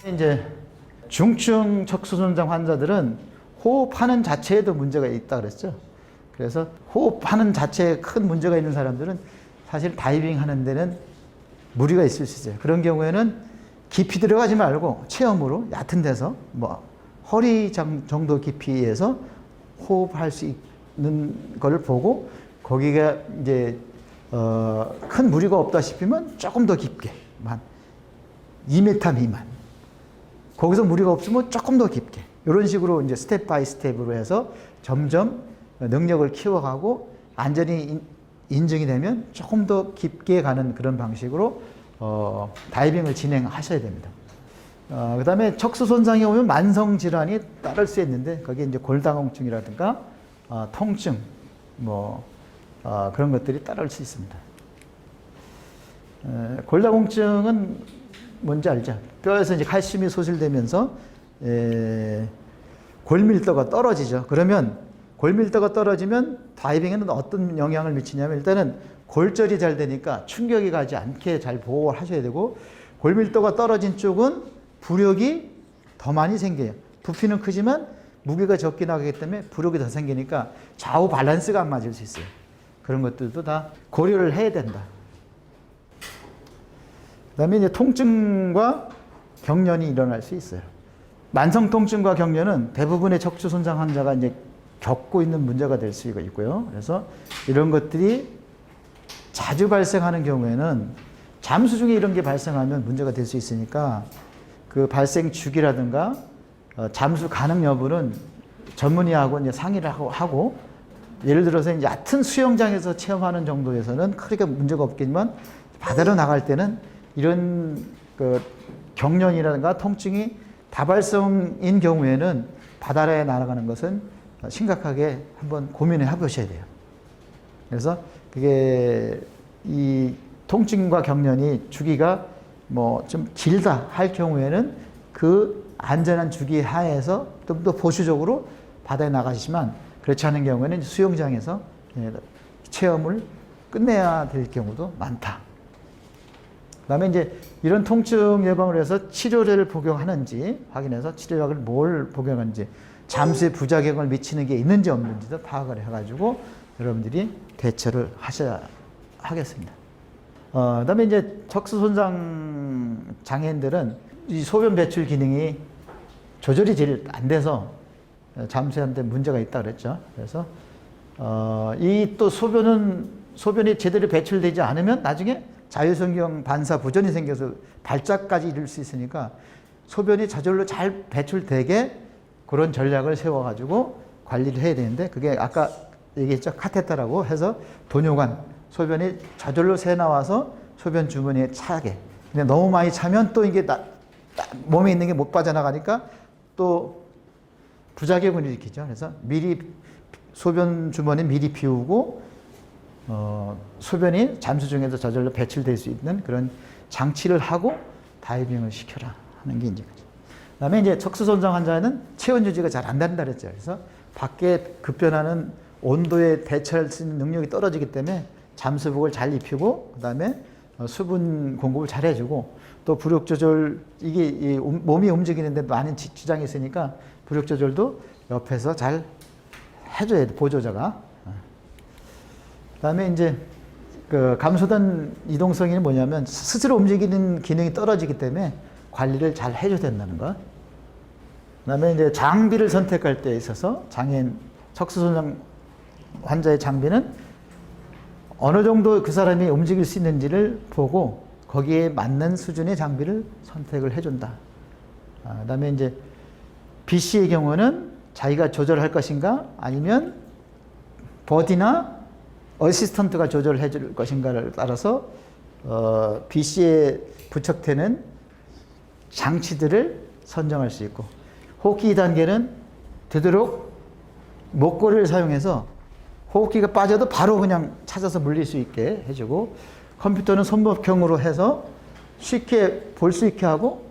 이제 중증 척수손상 환자들은 호흡하는 자체에도 문제가 있다 그랬죠. 그래서 호흡하는 자체에 큰 문제가 있는 사람들은 사실 다이빙 하는 데는 무리가 있을 수 있어요. 그런 경우에는 깊이 들어가지 말고 체험으로 얕은 데서 뭐 허리 정도 깊이에서 호흡할 수 있는 걸 보고 거기가 이제 큰 무리가 없다 싶으면 조금 더 깊게만 2m 미만 거기서 무리가 없으면 조금 더 깊게 이런 식으로 이제 스텝 바이 스텝으로 해서 점점 능력을 키워가고 안전이 인증이 되면 조금 더 깊게 가는 그런 방식으로 다이빙을 진행하셔야 됩니다. 그 다음에 척수 손상이 오면 만성 질환이 따를 수 있는데 거기에 이제 골다공증이라든가 통증 그런 것들이 따를 수 있습니다. 골다공증은 뭔지 알죠? 뼈에서 이제 칼슘이 소실되면서 골밀도가 떨어지죠. 그러면 골밀도가 떨어지면 다이빙에는 어떤 영향을 미치냐면 일단은 골절이 잘 되니까 충격이 가지 않게 잘 보호를 하셔야 되고 골밀도가 떨어진 쪽은 부력이 더 많이 생겨요. 부피는 크지만 무게가 적게 나가기 때문에 부력이 더 생기니까 좌우 밸런스가 안 맞을 수 있어요. 그런 것들도 다 고려를 해야 된다. 그다음에 이제 통증과 경련이 일어날 수 있어요. 만성 통증과 경련은 대부분의 척추 손상 환자가 이제 겪고 있는 문제가 될 수 있고요. 그래서 이런 것들이 자주 발생하는 경우에는 잠수 중에 이런 게 발생하면 문제가 될 수 있으니까 그 발생 주기라든가 잠수 가능 여부는 전문의하고 이제 상의를 하고 예를 들어서 이제 얕은 수영장에서 체험하는 정도에서는 크게 문제가 없겠지만 바다로 나갈 때는 이런 그 경련이라든가 통증이 다발성인 경우에는 바다에 날아가는 것은 심각하게 한번 고민해 보셔야 돼요. 그래서 그게 이 통증과 경련이 주기가 뭐 좀 길다 할 경우에는 그 안전한 주기 하에서 좀 더 보수적으로 바다에 나가시지만 그렇지 않은 경우에는 수영장에서 체험을 끝내야 될 경우도 많다. 그다음에 이제 이런 통증 예방을 위해서 치료제를 복용하는지 확인해서 치료약을 뭘 복용하는지 잠수에 부작용을 미치는 게 있는지 없는지도 파악을 해가지고 여러분들이 대처를 하셔야 하겠습니다. 그다음에 이제 척수 손상 장애인들은 이 소변 배출 기능이 조절이 제일 안 돼서 잠수하는데 문제가 있다 그랬죠. 그래서 이 또 소변이 제대로 배출되지 않으면 나중에 자율신경 반사 부전이 생겨서 발작까지 이룰 수 있으니까 소변이 저절로 잘 배출되게 그런 전략을 세워가지고 관리를 해야 되는데 그게 아까 얘기했죠. 카테터라고 해서 돈요관 소변이 저절로 새 나와서 소변 주머니에 차게. 근데 너무 많이 차면 또 이게 몸에 있는 게 못 빠져나가니까 또 부작용을 일으키죠. 그래서 미리 소변 주머니 미리 비우고 소변이 잠수 중에도 저절로 배출될 수 있는 그런 장치를 하고 다이빙을 시켜라 하는 게 이제. 그다음에 이제 척수 손상 환자는 체온 유지가 잘 안 된다 그랬죠. 그래서 밖에 급변하는 온도에 대처할 수 있는 능력이 떨어지기 때문에 잠수복을 잘 입히고 그다음에 수분 공급을 잘 해주고 또 부력 조절 이게 몸이 움직이는데 많은 지장이 있으니까 부력 조절도 옆에서 잘 해줘야 돼 보조자가. 그다음에 이제 그 감소된 이동성이 뭐냐면 스스로 움직이는 기능이 떨어지기 때문에 관리를 잘 해줘야 된다는 것. 그다음에 이제 장비를 선택할 때 있어서 장애인 척수 손상 환자의 장비는 어느 정도 그 사람이 움직일 수 있는지를 보고 거기에 맞는 수준의 장비를 선택을 해준다. 그다음에 이제 BC의 경우는 자기가 조절할 것인가 아니면 버디나 어시스턴트가 조절해 줄 것인가를 따라서 BC에 부착되는 장치들을 선정할 수 있고 호흡기 단계는 되도록 목걸이를 사용해서 호흡기가 빠져도 바로 그냥 찾아서 물릴 수 있게 해주고 컴퓨터는 손목형으로 해서 쉽게 볼 수 있게 하고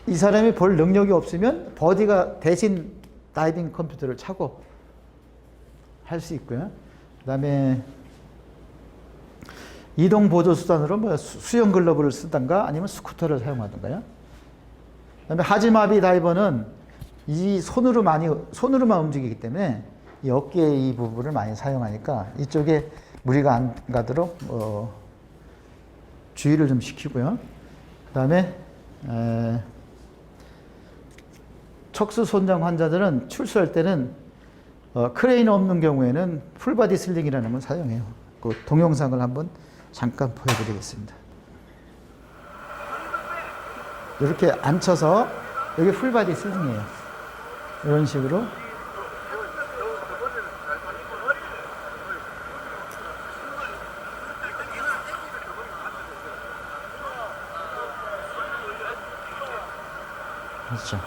이 사람이 볼 능력이 없으면 버디가 대신 다이빙 컴퓨터를 차고 할 수 있고요. 그다음에 이동 보조 수단으로 뭐 수영 글러브를 쓰던가 아니면 스쿠터를 사용하던가요. 그다음에 하지마비 다이버는 이 손으로만 움직이기 때문에 이 어깨 이 부분을 많이 사용하니까 이쪽에 무리가 안 가도록 주의를 좀 시키고요. 그다음에 척수 손상 환자들은 출소할 때는 크레인 없는 경우에는 풀바디 슬링이라는 걸 사용해요. 그 동영상을 한번 잠깐 보여드리겠습니다. 이렇게 앉혀서 여기 풀바디 슬링이에요. 이런 식으로 그렇죠.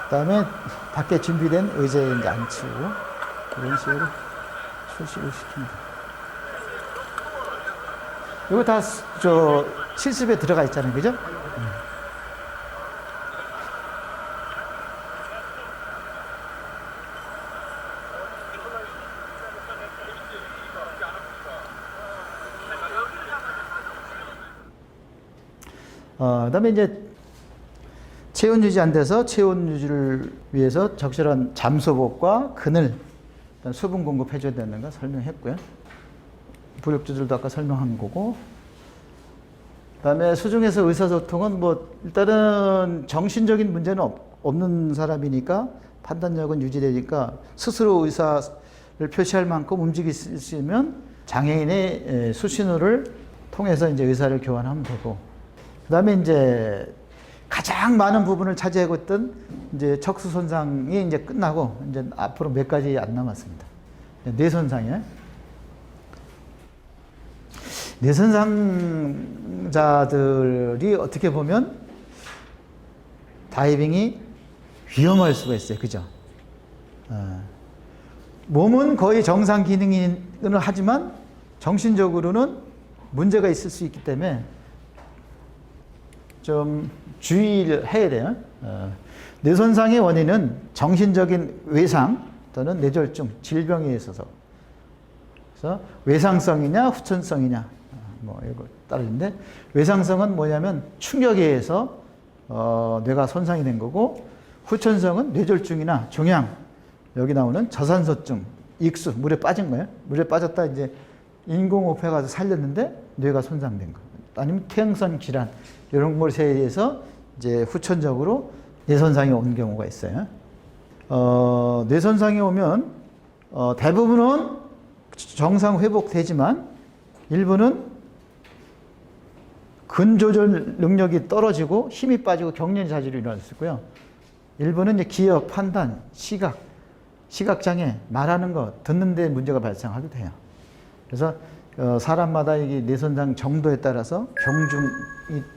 그다음에 밖에 준비된 의자에 이제 앉히고 이런 식으로 출시를 시킵니다. 이거 다 실습에 들어가 있잖아요, 그죠? 그다음에 이제 체온 유지 안 돼서 체온 유지를 위해서 적절한 잠소복과 그늘, 수분 공급해줘야 되는 거 설명했고요. 부력 조절도 아까 설명한 거고. 그다음에 수중에서 의사소통은 뭐 일단은 정신적인 문제는 없는 사람이니까 판단력은 유지되니까 스스로 의사를 표시할 만큼 움직일 수 있으면 장애인의 수신호를 통해서 이제 의사를 교환하면 되고. 그다음에 이제 가장 많은 부분을 차지하고 있던 이제 척수 손상이 이제 끝나고 이제 앞으로 몇 가지 안 남았습니다. 뇌 손상이에요. 뇌 손상자들이 어떻게 보면 다이빙이 위험할 수가 있어요. 그죠? 몸은 거의 정상 기능을 하지만 정신적으로는 문제가 있을 수 있기 때문에 좀 주의를 해야 돼요. 뇌 손상의 원인은 정신적인 외상 또는 뇌졸중, 질병에 있어서 그래서 외상성이냐 후천성이냐 뭐 이거 따르는데 외상성은 뭐냐면 충격에 의해서 뇌가 손상이 된 거고 후천성은 뇌졸중이나 종양 여기 나오는 저산소증, 익수 물에 빠진 거예요. 물에 빠졌다 이제 인공호흡해 가서 살렸는데 뇌가 손상된 거. 아니면 퇴행성 질환 이런 것에 의해서 이제 후천적으로 뇌 손상이 온 경우가 있어요. 뇌 손상이 오면 대부분은 정상 회복되지만 일부는 근조절 능력이 떨어지고 힘이 빠지고 경련이 자주 일어날 수 있고요. 일부는 이제 기억, 판단, 시각장애, 말하는 거, 듣는 데 문제가 발생하기도 해요. 그래서 사람마다 이게 뇌 손상 정도에 따라서 경중이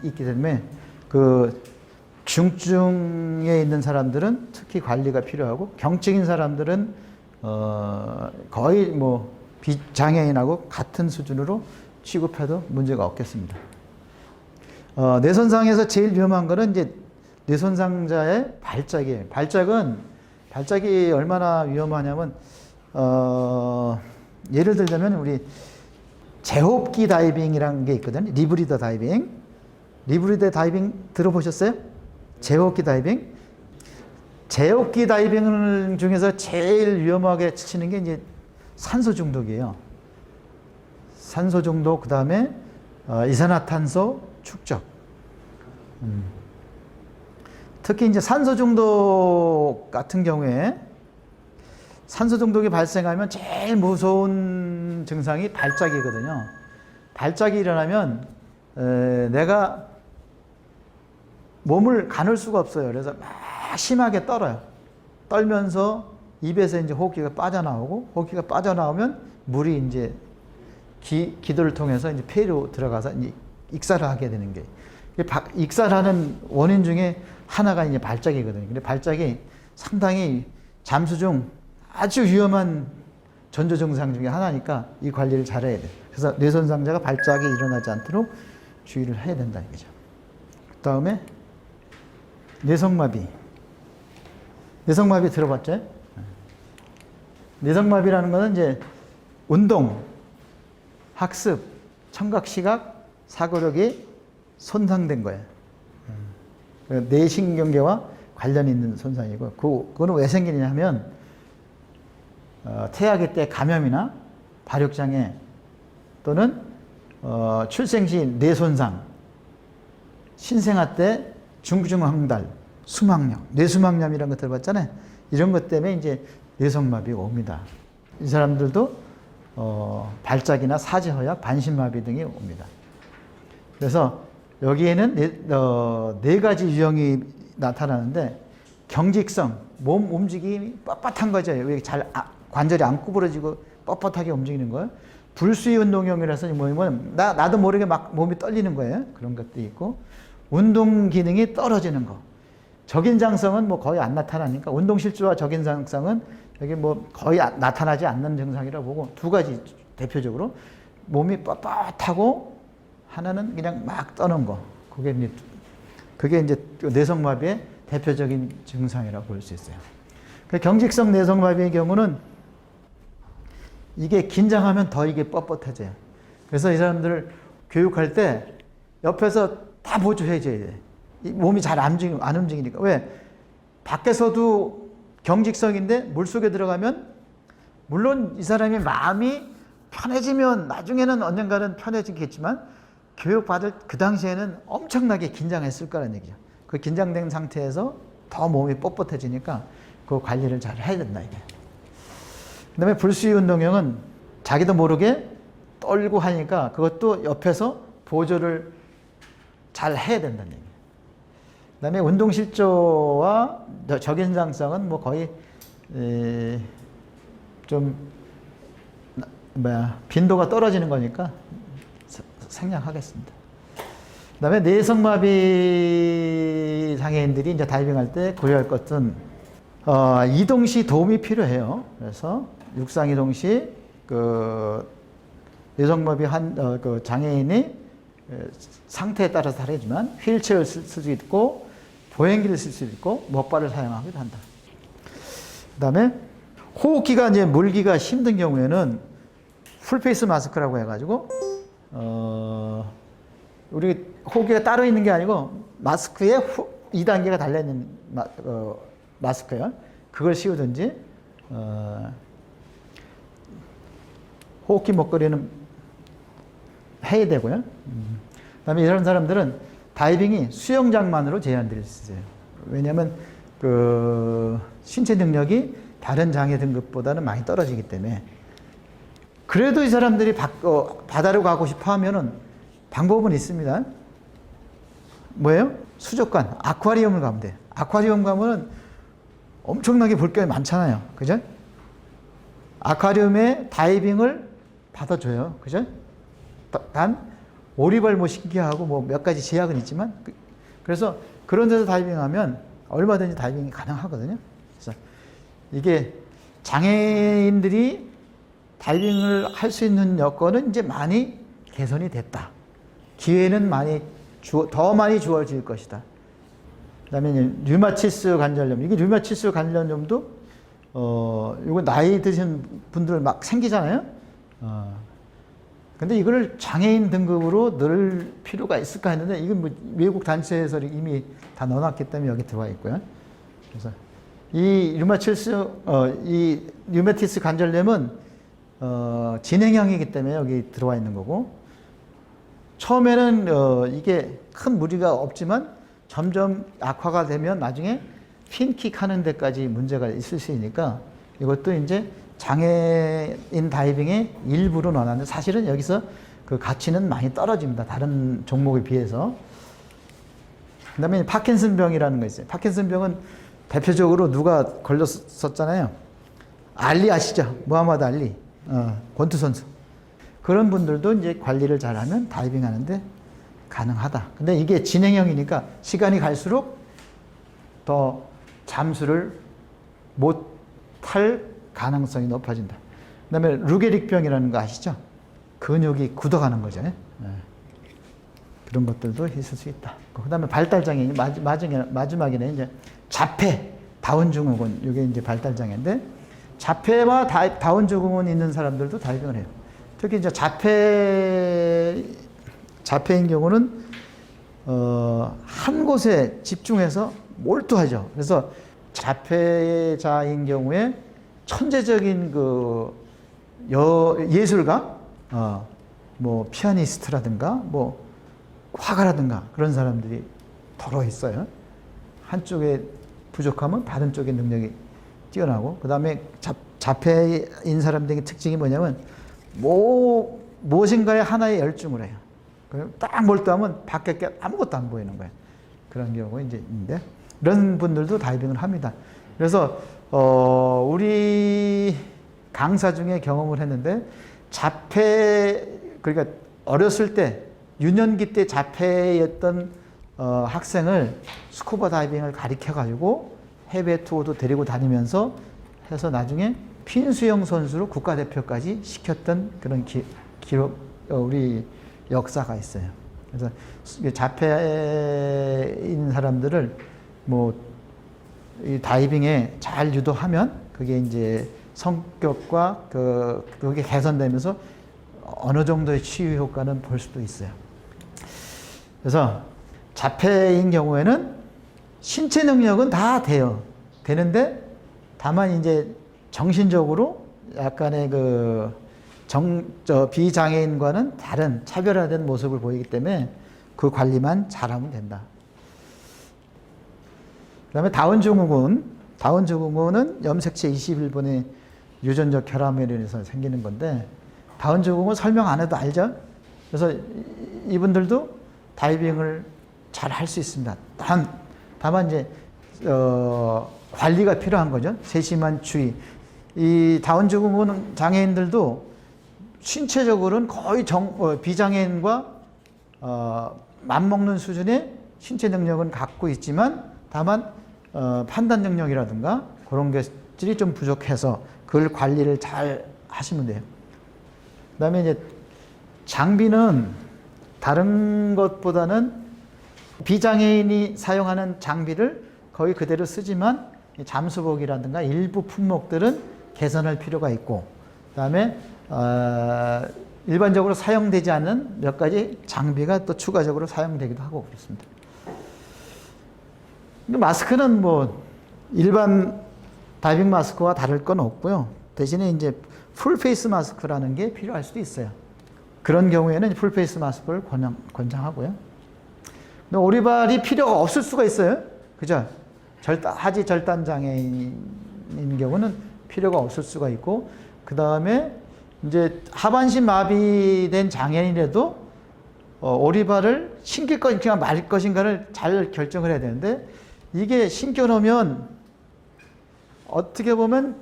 있기 때문에 그 중증에 있는 사람들은 특히 관리가 필요하고 경증인 사람들은 거의 뭐 비장애인하고 같은 수준으로 취급해도 문제가 없겠습니다. 뇌 손상에서 제일 위험한 거는 이제 뇌 손상자의 발작이에요. 발작이 얼마나 위험하냐면 예를 들자면 우리 제호흡기 다이빙이라는 게 있거든요. 리브리더 다이빙. 리브리더 다이빙 들어보셨어요? 제호흡기 다이빙. 제호흡기 다이빙 중에서 제일 위험하게 치는 게 이제 산소 중독이에요. 산소 중독, 그 다음에 이산화탄소 축적. 특히 이제 산소 중독 같은 경우에 산소 중독이 발생하면 제일 무서운 증상이 발작이거든요. 발작이 일어나면 내가 몸을 가눌 수가 없어요. 그래서 막 심하게 떨어요. 떨면서 입에서 이제 호흡기가 빠져나오고 호흡기가 빠져나오면 물이 이제 기도를 통해서 이제 폐로 들어가서 이제 익사를 하게 되는 게 익사하는 원인 중에 하나가 이제 발작이거든요. 근데 발작이 상당히 잠수 중 아주 위험한 전조 증상 중에 하나니까 이 관리를 잘해야 돼요. 그래서 뇌 손상자가 발작이 일어나지 않도록 주의를 해야 된다 이거죠. 그다음에 뇌성마비. 뇌성마비 들어봤죠? 뇌성마비라는 것은 이제 운동, 학습, 청각, 시각, 사고력이 손상된 거예요. 그 뇌신경계와 관련이 있는 손상이고, 그거는 왜 생기냐 하면, 태아기 때 감염이나 발육장애 또는 출생 시 뇌손상, 신생아 때 중증황달, 수막염, 뇌수막염이라는 거 들어봤잖아요. 이런 것 때문에 이제 뇌성마비가 옵니다. 이 사람들도 발작이나 사지허약, 반신마비 등이 옵니다. 그래서 여기에는 네 가지 유형이 나타나는데, 경직성, 몸 움직임이 뻣뻣한 거죠. 여기 관절이 안 구부러지고 뻣뻣하게 움직이는 거예요. 불수의 운동형이라서 뭐냐면 나도 모르게 막 몸이 떨리는 거예요. 그런 것도 있고, 운동 기능이 떨어지는 거. 적인장성은 뭐 거의 안 나타나니까, 운동실조와 적인장성은 여기 뭐 거의 나타나지 않는 증상이라고 보고, 두 가지 대표적으로 몸이 뻣뻣하고 하나는 그냥 막 떠는 거. 그게 이제 뇌성마비의 대표적인 증상이라고 볼 수 있어요. 경직성 뇌성마비의 경우는 이게 긴장하면 더 이게 뻣뻣해져요. 그래서 이 사람들을 교육할 때 옆에서 다 보조해줘야 돼. 몸이 잘 안 움직이니까. 왜? 밖에서도 경직성인데 물속에 들어가면, 물론 이 사람이 마음이 편해지면 나중에는 언젠가는 편해지겠지만, 교육받을 그 당시에는 엄청나게 긴장했을 거라는 얘기죠. 그 긴장된 상태에서 더 몸이 뻣뻣해지니까 그 관리를 잘 해야 된다, 이게. 그 다음에 불수의 운동형은 자기도 모르게 떨고 하니까 그것도 옆에서 보조를 잘 해야 된다는 얘기예요. 그 다음에 운동실조와 적인장성은 뭐 거의 좀 빈도가 떨어지는 거니까 생략하겠습니다. 그 다음에 뇌성마비 장애인들이 이제 다이빙할 때 고려할 것은 이동 시 도움이 필요해요. 그래서 육상 이동 시 그 뇌성마비 그 장애인이 상태에 따라서 다르지만 휠체어를 쓸 수도 있고 보행기를 쓸 수도 있고 먹발을 사용하기도 한다. 그 다음에 호흡기가 이제 물기가 힘든 경우에는 풀페이스 마스크라고 해가지고 우리 호흡기가 따로 있는 게 아니고 마스크에 2단계가 달려있는 마스크예요. 그걸 씌우든지 호흡기 목걸이는 해야 되고요. 그다음에 이런 사람들은 다이빙이 수영장만으로 제한될 수 있어요. 왜냐하면 그 신체 능력이 다른 장애 등급보다는 많이 떨어지기 때문에. 그래도 이 사람들이 바다로 가고 싶어 하면은 방법은 있습니다. 뭐예요? 수족관, 아쿠아리움을 가면 돼. 아쿠아리움 가면은 엄청나게 볼 게 많잖아요. 그죠? 아쿠아리움에 다이빙을 받아줘요. 그죠? 단, 오리발 뭐 신기하고 뭐 몇 가지 제약은 있지만, 그래서 그런 데서 다이빙하면 얼마든지 다이빙이 가능하거든요. 그래서 이게 장애인들이 다이빙을 할 수 있는 여건은 이제 많이 개선이 됐다. 기회는 더 많이 주어질 것이다. 그 다음에 류마티스 관절염. 이게 류마티스 관절염도, 이거 나이 드신 분들 막 생기잖아요. 근데 이걸 장애인 등급으로 넣을 필요가 있을까 했는데, 이건 뭐 외국 단체에서 이미 다 넣어놨기 때문에 여기 들어와 있고요. 그래서 이 류마티스 관절염은 진행형이기 때문에 여기 들어와 있는 거고, 처음에는 이게 큰 무리가 없지만 점점 악화가 되면 나중에 핀킥 하는 데까지 문제가 있을 수 있으니까 이것도 이제 장애인 다이빙의 일부로 넣어놨는데, 사실은 여기서 그 가치는 많이 떨어집니다. 다른 종목에 비해서. 그 다음에 파킨슨병이라는 거 있어요. 파킨슨병은 대표적으로 누가 걸렸었잖아요. 알리 아시죠? 무하마드 알리. 권투 선수. 그런 분들도 이제 관리를 잘하면 다이빙 하는데 가능하다. 근데 이게 진행형이니까 시간이 갈수록 더 잠수를 못할 가능성이 높아진다. 그 다음에 루게릭병이라는 거 아시죠? 근육이 굳어가는 거죠. 그런 것들도 있을 수 있다. 그 다음에 발달장애, 마지막에는 이제 자폐, 다운증후군, 이게 이제 발달장애인데, 자폐와 다운증후군 있는 사람들도 다이빙을 해요. 특히 이제 자폐인 경우는 한 곳에 집중해서 몰두하죠. 그래서 자폐자인 경우에 천재적인 그 예술가, 뭐 피아니스트라든가 뭐 화가라든가 그런 사람들이 더러 있어요. 한쪽에 부족하면 다른 쪽의 능력이 뛰어나고, 그 다음에 자폐인 사람들의 특징이 뭐냐면 무엇인가에 하나에 열중을 해요. 딱 몰두하면 밖에 게 아무것도 안 보이는 거예요. 그런 경우가 이제 있는데, 이런 분들도 다이빙을 합니다. 그래서 우리 강사 중에 경험을 했는데, 그러니까 어렸을 때 유년기 때 자폐였던 학생을 스쿠버 다이빙을 가르쳐 가지고 해외 투어도 데리고 다니면서 해서 나중에 핀수영 선수로 국가대표까지 시켰던 그런 기록, 우리 역사가 있어요. 그래서 자폐인 사람들을 뭐 이 다이빙에 잘 유도하면 그게 이제 성격과 그게 개선되면서 어느 정도의 치유 효과는 볼 수도 있어요. 그래서 자폐인 경우에는 신체 능력은 다 되는데 다만 이제 정신적으로 약간의 비장애인과는 다른 차별화된 모습을 보이기 때문에 그 관리만 잘하면 된다. 그 다음에 다운증후군은 염색체 21번의 유전적 결함으로 인해서 생기는 건데, 다운증후군 설명 안 해도 알죠? 그래서 이분들도 다이빙을 잘 할 수 있습니다. 다만 이제 관리가 필요한 거죠. 세심한 주의. 이 다운증후군 장애인들도 신체적으로는 거의 비장애인과 맞먹는 수준의 신체 능력은 갖고 있지만, 다만 판단 능력이라든가 그런 것들이 좀 부족해서 그걸 관리를 잘 하시면 돼요. 그다음에 이제 장비는 다른 것보다는 비장애인이 사용하는 장비를 거의 그대로 쓰지만 잠수복이라든가 일부 품목들은 개선할 필요가 있고, 그다음에 일반적으로 사용되지 않는 몇 가지 장비가 또 추가적으로 사용되기도 하고 그렇습니다. 마스크는 뭐 일반 다이빙 마스크와 다를 건 없고요. 대신에 이제 풀페이스 마스크라는 게 필요할 수도 있어요. 그런 경우에는 풀페이스 마스크를 권장하고요. 근데 오리발이 필요가 없을 수가 있어요. 그죠? 하지 절단 장애인인 경우는 필요가 없을 수가 있고, 그 다음에 이제 하반신 마비된 장애인이라도 오리발을 신길 것인가 말 것인가를 잘 결정을 해야 되는데, 이게 신겨놓으면 어떻게 보면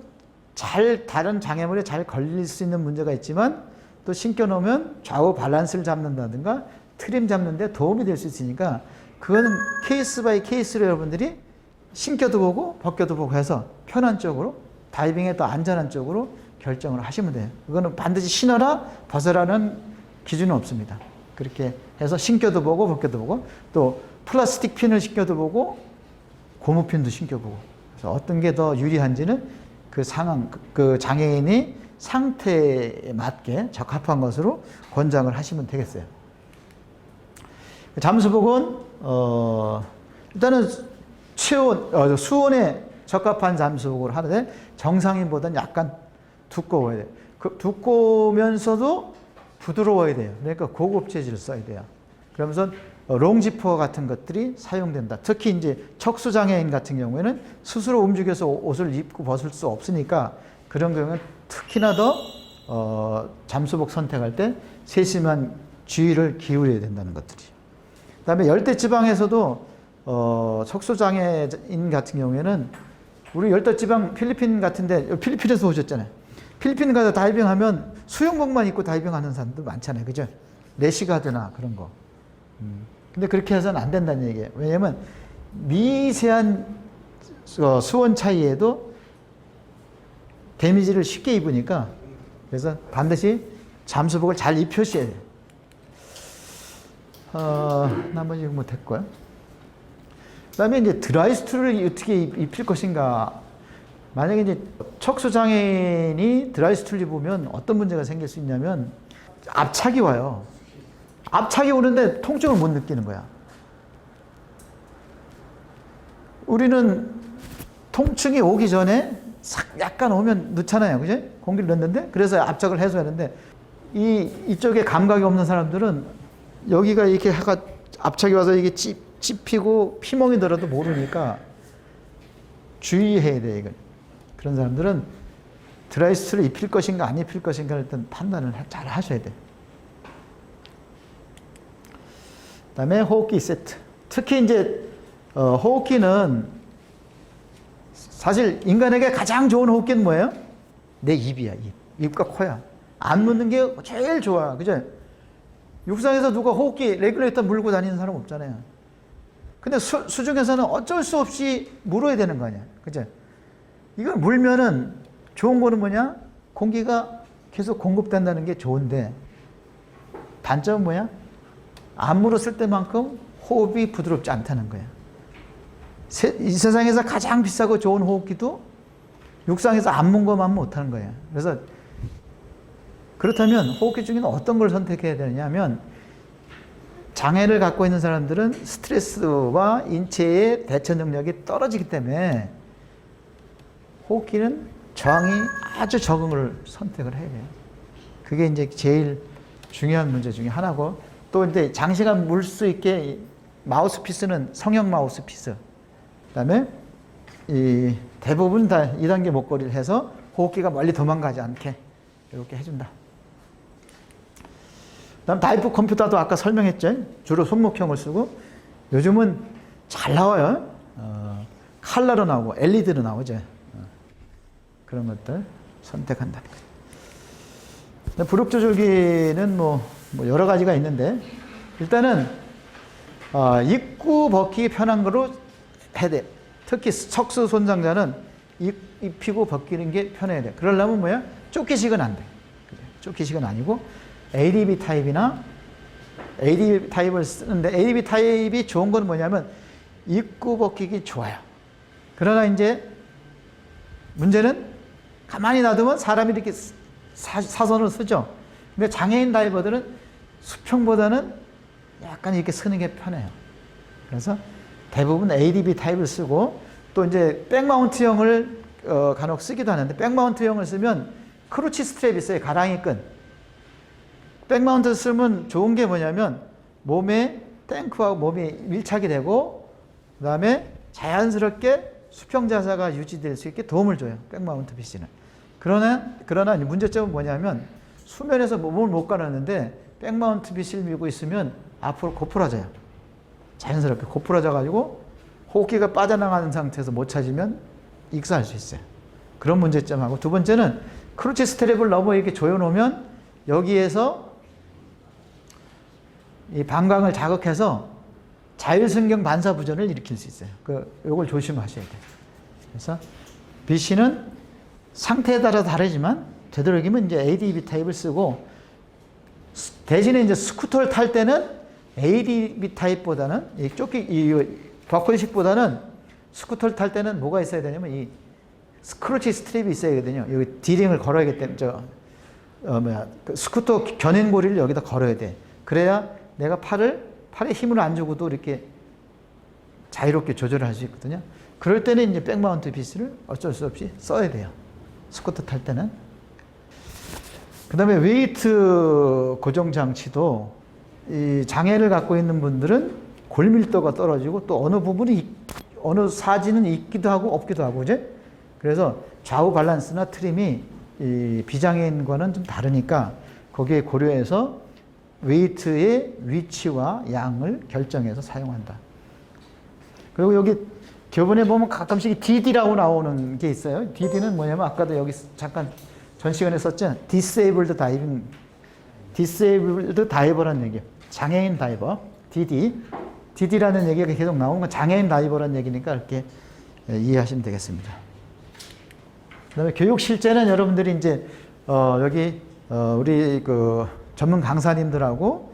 다른 장애물에 잘 걸릴 수 있는 문제가 있지만, 또 신겨놓으면 좌우 밸런스를 잡는다든가 트림 잡는 데 도움이 될 수 있으니까, 그거는 케이스 바이 케이스로 여러분들이 신겨도 보고 벗겨도 보고 해서 편한 쪽으로, 다이빙에 더 안전한 쪽으로 결정을 하시면 돼요. 그거는 반드시 신어라 벗어라는 기준은 없습니다. 그렇게 해서 신겨도 보고 벗겨도 보고, 또 플라스틱 핀을 신겨도 보고 고무핀도 신겨보고, 그래서 어떤 게 더 유리한지는 그 상황, 그 장애인이 상태에 맞게 적합한 것으로 권장을 하시면 되겠어요. 잠수복은 일단은 수온에 적합한 잠수복을 하는데, 정상인보다는 약간 두꺼워야 돼요. 두꺼우면서도 부드러워야 돼요. 그러니까 고급 재질을 써야 돼요. 그러면서 롱지퍼 같은 것들이 사용된다. 특히 이제 척수장애인 같은 경우에는 스스로 움직여서 옷을 입고 벗을 수 없으니까, 그런 경우는 특히나 더 잠수복 선택할 때 세심한 주의를 기울여야 된다는 것들이죠. 그 다음에 열대지방에서도 척수장애인 같은 경우에는, 우리 열대지방 필리핀 같은데, 필리핀에서 오셨잖아요. 필리핀 가서 다이빙하면 수영복만 입고 다이빙하는 사람들 많잖아요. 그죠? 래시가드나 그런 거. 근데 그렇게 해서는 안 된다는 얘기예요. 왜냐면 미세한 수온 차이에도 데미지를 쉽게 입으니까, 그래서 반드시 잠수복을 잘 입혀셔야 돼요. 나머지 못했고요. 그 다음에 이제 드라이스투를 어떻게 입힐 것인가. 만약에 이제 척수장애인이 드라이스투를 입으면 어떤 문제가 생길 수 있냐면, 압착이 와요. 압착이 오는데 통증을 못 느끼는 거야. 우리는 통증이 오기 전에 약간 오면 넣잖아요. 그죠? 공기를 넣는데, 그래서 압착을 해줘야 하는데, 이쪽에 감각이 없는 사람들은 여기가 이렇게 압착이 와서 이게 찝히고 피멍이 들어도 모르니까 주의해야 돼, 이거. 그런 사람들은 드라이스트를 입힐 것인가 안 입힐 것인가를 일단 판단을 잘 하셔야 돼. 그 다음에 호흡기 세트. 특히 이제, 호흡기는 사실 인간에게 가장 좋은 호흡기는 뭐예요? 내 입이야, 입. 입과 코야. 안 묻는 게 제일 좋아. 그죠? 육상에서 누가 호흡기 레귤레이터 물고 다니는 사람 없잖아요. 근데 수중에서는 어쩔 수 없이 물어야 되는 거 아니야. 그죠? 이걸 물면은 좋은 거는 뭐냐? 공기가 계속 공급된다는 게 좋은데, 단점은 뭐야? 안 물었을 때만큼 호흡이 부드럽지 않다는 거야. 이 세상에서 가장 비싸고 좋은 호흡기도 육상에서 안 문 것만 못하는 거예요. 그래서 그렇다면 호흡기 중에는 어떤 걸 선택해야 되느냐면, 장애를 갖고 있는 사람들은 스트레스와 인체의 대처 능력이 떨어지기 때문에 호흡기는 저항이 아주 적은 걸 선택을 해야 돼요. 그게 이제 제일 중요한 문제 중에 하나고, 또 이제 장시간 물 수 있게 마우스피스는 성형 마우스피스. 그다음에 이 대부분 다 2단계 목걸이를 해서 호흡기가 멀리 도망가지 않게 이렇게 해준다. 그다음 다이프 컴퓨터도 아까 설명했죠. 주로 손목형을 쓰고, 요즘은 잘 나와요. 칼라로 나오고 LED로 나오죠. 그런 것들 선택한다는 거죠. 부력 조절기는 뭐 여러 가지가 있는데, 일단은 입고 벗기기 편한 거로 해야 돼. 특히 척수 손상자는 입히고 벗기는 게 편해야 돼. 그러려면 뭐야? 쫓기식은 안 돼. 쫓기식은 아니고 ADB 타입이나 ADB 타입을 쓰는데, ADB 타입이 좋은 건 뭐냐면 입고 벗기기 좋아요. 그러나 이제 문제는 가만히 놔두면 사람이 이렇게 사선을 쓰죠. 근데 장애인 다이버들은 수평보다는 약간 이렇게 쓰는 게 편해요. 그래서 대부분 ADB 타입을 쓰고, 또 이제 백마운트형을 간혹 쓰기도 하는데, 백마운트형을 쓰면 크루치 스트랩이 있어요. 가랑이 끈. 백마운트 쓰면 좋은 게 뭐냐면 몸에 탱크하고 몸이 밀착이 되고, 그 다음에 자연스럽게 수평 자세가 유지될 수 있게 도움을 줘요. 백마운트 PC는. 그러나 문제점은 뭐냐면 수면에서 몸을 못 가라는데 백마운트 PC를 밀고 있으면 앞으로 고프라져요. 자연스럽게 고프라져 가지고 호흡기가 빠져나가는 상태에서 못 찾으면 익사할 수 있어요. 그런 문제점하고, 두 번째는 크루치 스트랩을 너무 이렇게 조여놓으면 여기에서 이 방광을 자극해서 자율신경 반사 부전을 일으킬 수 있어요. 요걸 조심하셔야 돼요. 그래서 BC는 상태에 따라 다르지만 되도록이면 이제 ADB 타입을 쓰고, 대신에 이제 스쿠터를 탈 때는 ADB 타입보다는 이 버클식보다는 스쿠터를 탈 때는 뭐가 있어야 되냐면 이 크루치 스트랩이 있어야 되거든요. 여기 디링을 걸어야 하기 때문에 그 스쿠터 견인고리를 여기다 걸어야 돼. 그래야 내가 팔에 힘을 안 주고도 이렇게 자유롭게 조절을 할 수 있거든요. 그럴 때는 이제 백마운트 피스를 어쩔 수 없이 써야 돼요. 스쿠터 탈 때는. 그 다음에 웨이트 고정 장치도 이 장애를 갖고 있는 분들은 골밀도가 떨어지고, 또 어느 사지는 있기도 하고 없기도 하고, 이제 그래서 좌우 밸런스나 트림이 이 비장애인과는 좀 다르니까 거기에 고려해서 웨이트의 위치와 양을 결정해서 사용한다. 그리고 여기 교본에 보면 가끔씩 DD라고 나오는 게 있어요. DD는 뭐냐면 아까도 여기 잠깐 전 시간에 썼죠. Disabled Diver라는 얘기예요. 장애인 다이버, DD라는 얘기가 계속 나오는 건 장애인 다이버라는 얘기니까 이렇게 이해하시면 되겠습니다. 그다음에 교육 실제는 여러분들이 이제 여기 우리 그 전문 강사님들하고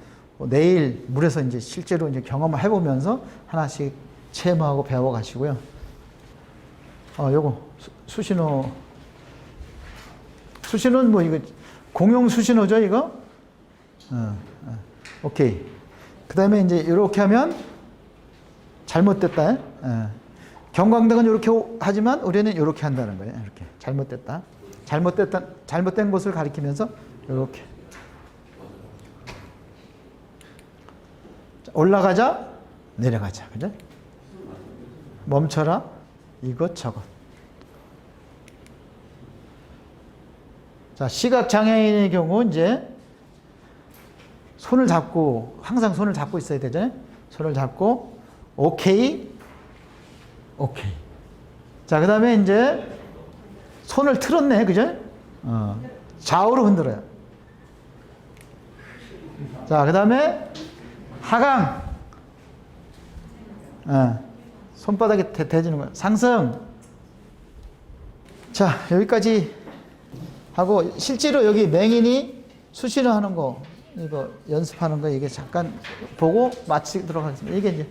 내일 물에서 이제 실제로 이제 경험을 해보면서 하나씩 체험하고 배워가시고요. 요거 수신호는 뭐 이거 공용 수신호죠, 이거? 오케이. 그 다음에 이제 이렇게 하면 잘못됐다. 경광등은 이렇게 하지만 우리는 이렇게 한다는 거예요. 이렇게 잘못됐다. 잘못된 곳을 가리키면서 이렇게 올라가자, 내려가자, 그죠? 멈춰라, 이것 저것. 자, 시각 장애인의 경우 이제 손을 잡고 항상 손을 잡고 있어야 되죠. 손을 잡고 오케이, 오케이. 자, 그다음에 이제 손을 틀었네, 그죠? 좌우로 흔들어요. 자, 그다음에 하강. 손바닥에 대지는 거예요. 상승. 자, 여기까지 하고 실제로 여기 맹인이 수시로 하는 거 이거 연습하는 거 이게 잠깐 보고 마치도록 하겠습니다. 이게 이제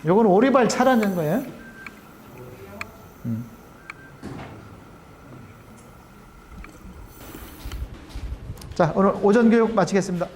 요거는 오리발 차라는 거예요. 자, 오늘 오전 교육 마치겠습니다.